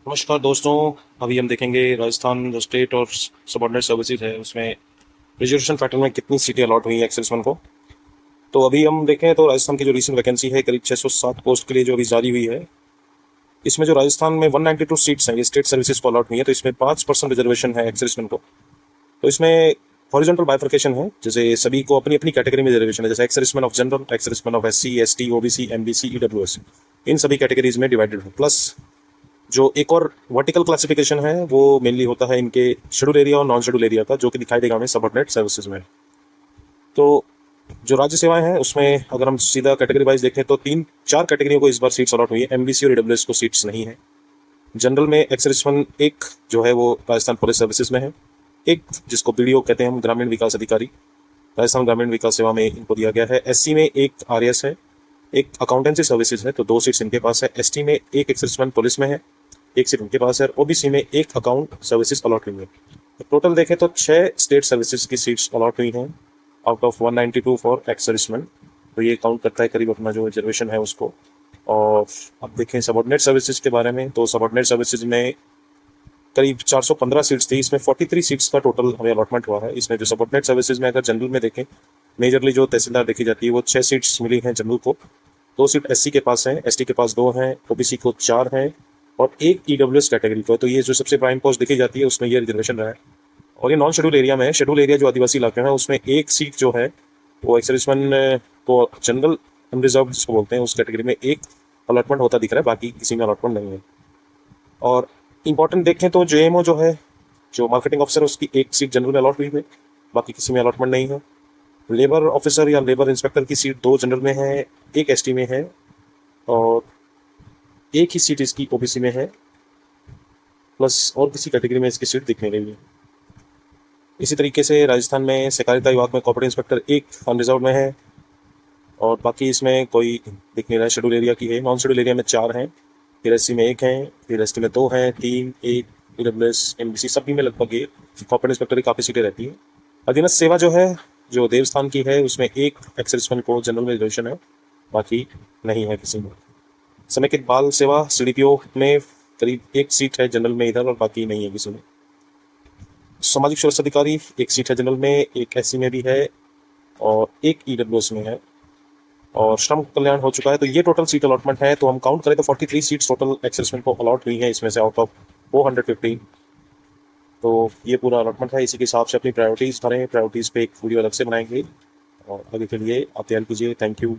नमस्कार दोस्तों। अभी हम देखेंगे राजस्थान जो स्टेट और सबऑर्डिनेट सर्विसेज है उसमें रिजर्वेशन पैटर्न में कितनी सीटें अलॉट हुई हैं एक्सेस वन को। तो अभी हम देखें तो राजस्थान की जो रिसेंट वैकेंसी है करीब 607 पोस्ट के लिए जो अभी जारी हुई है, इसमें जो राजस्थान में 192 सीट्स हैं ये स्टेट सर्विसेज को अलॉट हुई है। तो इसमें 5% रिजर्वेशन है एक्सेस वन को। तो इसमें हॉरिजॉन्टल बाइफर्केशन है, जैसे सभी को अपनी अपनी कैटेगरी में रिजर्वेशन है, जैसे ex serviceman of general, ex serviceman of SC, ST, OBC, MBC, EWS, इन सभी कैटेगरीज में डिवाइडेड है। प्लस जो एक और वर्टिकल क्लासिफिकेशन है वो मेनली होता है इनके शेड्यूल एरिया और नॉन शेड्यूल एरिया का, जो कि दिखाई देगा हमें सबऑर्डिनेट सर्विसेज में। तो जो राज्य सेवाएं हैं उसमें अगर हम सीधा कैटेगरी वाइज देखें तो तीन चार कैटेगरियों को इस बार सीट्स अलॉट हुई है। एमबीसी और ईडब्ल्यूएस को सीट्स नहीं है। जनरल में एक्स सर्विसमैन एक जो है वो राजस्थान पुलिस सर्विसेज में है, एक जिसको बीडीओ कहते हैं हम, ग्रामीण विकास अधिकारी, राजस्थान ग्रामीण विकास सेवा में इनको दिया गया है। एससी में एक आरएएस है, एक अकाउंटेंसी सर्विसेज है, तो 2 सीट्स इनके पास है। एसटी में एक एक्स सर्विसमैन पुलिस में है, एक सीट इनके पास है। ओबीसी में एक अकाउंट सर्विसेज अलॉट हुई है। तो टोटल देखें तो 6 स्टेट सर्विसेज की सीट्स अलॉट हुई हैं out of 192 for ex serviceman. तो ये काउंट करता है करीब अपना जो रिजर्वेशन है उसको। और अब देखें सबऑर्डिनेट सर्विसेज के बारे में, तो सबऑर्डिनेट सर्विसेज में करीब 415 सीट्स थी, इसमें 43 सीट्स का टोटल हमें अलॉटमेंट हुआ है। इसमें जो सबऑर्डिनेट सर्विसेज में अगर जनरल में देखें, मेजरली जो तहसीलदार देखी जाती है वो 6 सीट्स मिली हैं जनरल को, 2 सीट एससी के पास हैं, एसटी के पास 2 हैं, ओबीसी को 4 हैं और एक ईडब्ल्यूएस कैटेगरी को है। तो ये जो सबसे प्राइम पोस्ट देखी जाती है उसमें ये रिजर्वेशन रहा है। और ये नॉन शेड्यूल एरिया में है। शेड्यूल एरिया जो आदिवासी इलाके हैं उसमें एक सीट जो है वो एक्स सर्विसमैन को जनरल अनरिजर्व जिसको बोलते हैं उस कैटेगरी में एक अलॉटमेंट होता दिख रहा है, बाकी किसी में अलॉटमेंट नहीं है। और इंपॉर्टेंट देखें तो जेएमओ जो है, जो मार्केटिंग ऑफिसर है, उसकी एक सीट जनरल में अलॉट हुई है, बाकी किसी में अलॉटमेंट नहीं है। लेबर ऑफिसर या लेबर इंस्पेक्टर की सीट 2 जनरल में है, एक एसटी में है और एक ही सीट इसकी ओबीसी में है, प्लस और किसी कैटेगरी में इसकी सीट दिखने रही है। इसी तरीके से राजस्थान में सहकारिता विभाग में कॉर्पोरेट इंस्पेक्टर एक अनरिजर्व में है और बाकी इसमें कोई दिख नहीं रहा है। शेड्यूल एरिया की है, नॉन शेड्यूल एरिया में 4 हैं, फिर एससी में 1 है, फिर एसटी में 2 हैं, 3, 1 ईडब्ल्यूएस, एमबीसी सभी में लगभग ये कॉर्पोरेट इंस्पेक्टर की काफ़ी सीटें रहती हैं। अधीनस्थ सेवा जो है जो देवस्थान की है उसमें एक एक्स सर्विसमैन को जनरल में रिजर्वेशन है, बाकी नहीं है किसी में। समेकित बाल सेवा सीडीपीओ में करीब एक सीट है जनरल में इधर और बाकी नहीं है किसी में। सामाजिक सुरक्षा अधिकारी एक सीट है जनरल में, एक एससी में भी है और एक ईडब्ल्यूएस में है। और श्रम कल्याण हो चुका है। तो ये टोटल सीट अलॉटमेंट है। तो हम काउंट करें तो 43 सीट्स टोटल एक्स सर्विसमैन को अलॉट हुई हैं, इसमें से आउट ऑफ 415। तो ये पूरा अलॉटमेंट है। इसी के हिसाब से अपनी प्रायोरिटीज़ भरें, प्रायोरिटीज़ पे एक वीडियो अलग से बनाएंगे और आगे के लिए आप तैयार कीजिए। Thank you.